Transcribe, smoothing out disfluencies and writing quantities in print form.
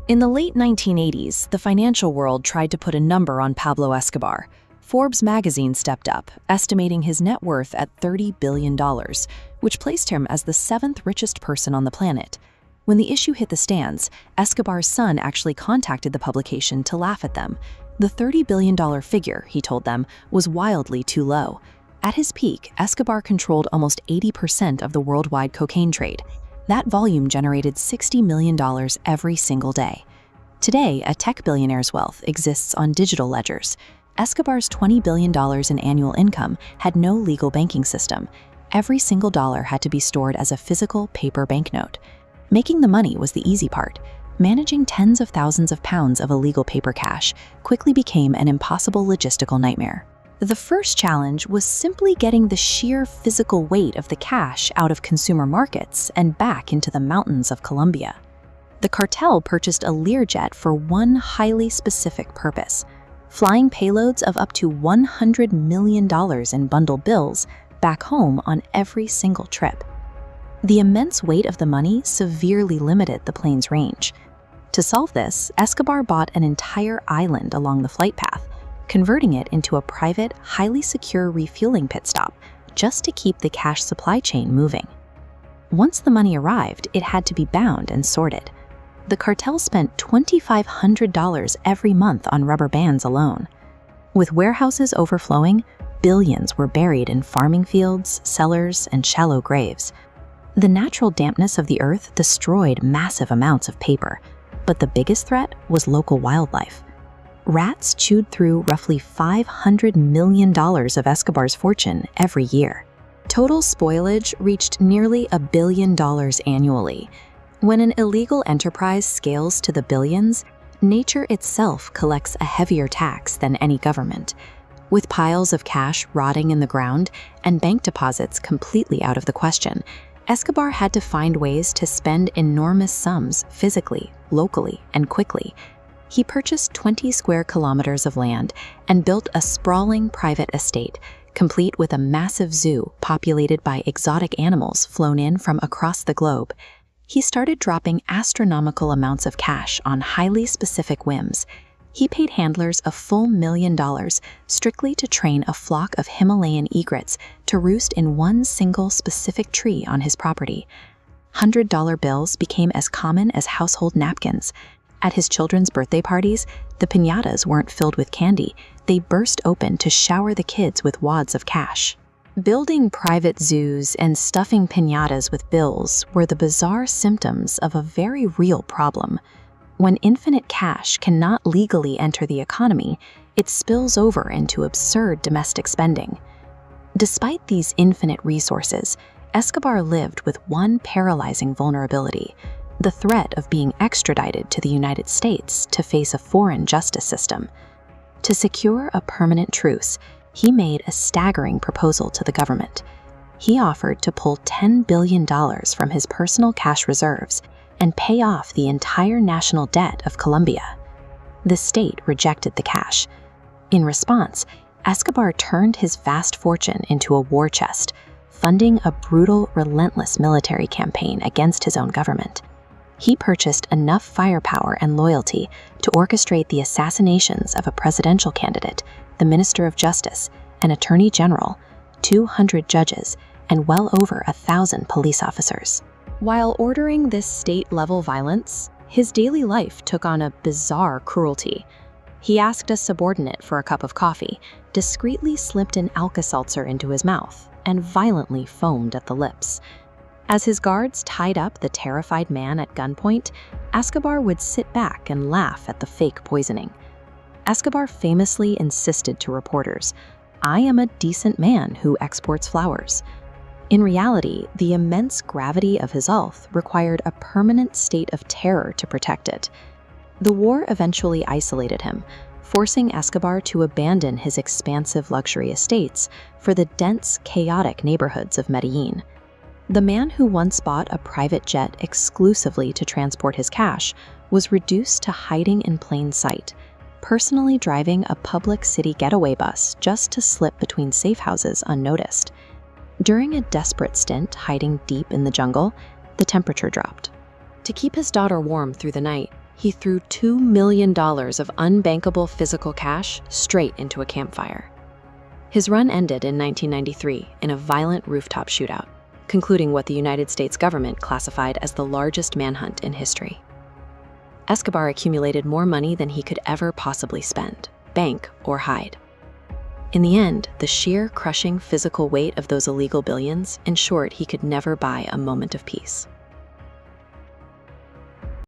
In the late 1980s, the financial world tried to put a number on Pablo Escobar. Forbes magazine stepped up, estimating his net worth at $30 billion, which placed him as the seventh richest person on the planet. When the issue hit the stands, Escobar's son actually contacted the publication to laugh at them. The $30 billion figure, he told them, was wildly too low. At his peak, Escobar controlled almost 80% of the worldwide cocaine trade. That volume generated $60 million every single day. Today, a tech billionaire's wealth exists on digital ledgers. Escobar's $20 billion in annual income had no legal banking system. Every single dollar had to be stored as a physical paper banknote. Making the money was the easy part. Managing tens of thousands of pounds of illegal paper cash quickly became an impossible logistical nightmare. The first challenge was simply getting the sheer physical weight of the cash out of consumer markets and back into the mountains of Colombia. The cartel purchased a Learjet for one highly specific purpose: flying payloads of up to $100 million in bundled bills back home on every single trip. The immense weight of the money severely limited the plane's range. To solve this, Escobar bought an entire island along the flight path, converting it into a private, highly secure refueling pit stop just to keep the cash supply chain moving. Once the money arrived, it had to be bound and sorted. The cartel spent $2,500 every month on rubber bands alone. With warehouses overflowing, billions were buried in farming fields, cellars, and shallow graves. The natural dampness of the earth destroyed massive amounts of paper, but the biggest threat was local wildlife. Rats chewed through roughly $500 million of Escobar's fortune every year. Total spoilage reached nearly $1 billion annually. When an illegal enterprise scales to the billions, nature itself collects a heavier tax than any government. With piles of cash rotting in the ground and bank deposits completely out of the question, Escobar had to find ways to spend enormous sums physically, locally, and quickly. He purchased 20 square kilometers of land and built a sprawling private estate, complete with a massive zoo populated by exotic animals flown in from across the globe. He started dropping astronomical amounts of cash on highly specific whims. He paid handlers a full $1 million strictly to train a flock of Himalayan egrets to roost in one single specific tree on his property. $100 bills became as common as household napkins. At his children's birthday parties, the piñatas weren't filled with candy. They burst open to shower the kids with wads of cash. Building private zoos and stuffing piñatas with bills were the bizarre symptoms of a very real problem. When infinite cash cannot legally enter the economy, it spills over into absurd domestic spending. Despite these infinite resources, Escobar lived with one paralyzing vulnerability: the threat of being extradited to the United States to face a foreign justice system. To secure a permanent truce, he made a staggering proposal to the government. He offered to pull $10 billion from his personal cash reserves and pay off the entire national debt of Colombia. The state rejected the cash. In response, Escobar turned his vast fortune into a war chest, funding a brutal, relentless military campaign against his own government. He purchased enough firepower and loyalty to orchestrate the assassinations of a presidential candidate, the Minister of Justice, an attorney general, 200 judges, and well over 1,000 police officers. While ordering this state-level violence, his daily life took on a bizarre cruelty. He asked a subordinate for a cup of coffee, discreetly slipped an Alka-Seltzer into his mouth, and violently foamed at the lips. As his guards tied up the terrified man at gunpoint, Escobar would sit back and laugh at the fake poisoning. Escobar famously insisted to reporters, "I am a decent man who exports flowers." In reality, the immense gravity of his oath required a permanent state of terror to protect it. The war eventually isolated him, forcing Escobar to abandon his expansive luxury estates for the dense, chaotic neighborhoods of Medellín. The man who once bought a private jet exclusively to transport his cash was reduced to hiding in plain sight, personally driving a public city getaway bus just to slip between safe houses unnoticed. During a desperate stint hiding deep in the jungle, the temperature dropped. To keep his daughter warm through the night, he threw $2 million of unbankable physical cash straight into a campfire. His run ended in 1993 in a violent rooftop shootout, concluding what the United States government classified as the largest manhunt in history. Escobar accumulated more money than he could ever possibly spend, bank, or hide. In the end, the sheer crushing physical weight of those illegal billions ensured he could never buy a moment of peace.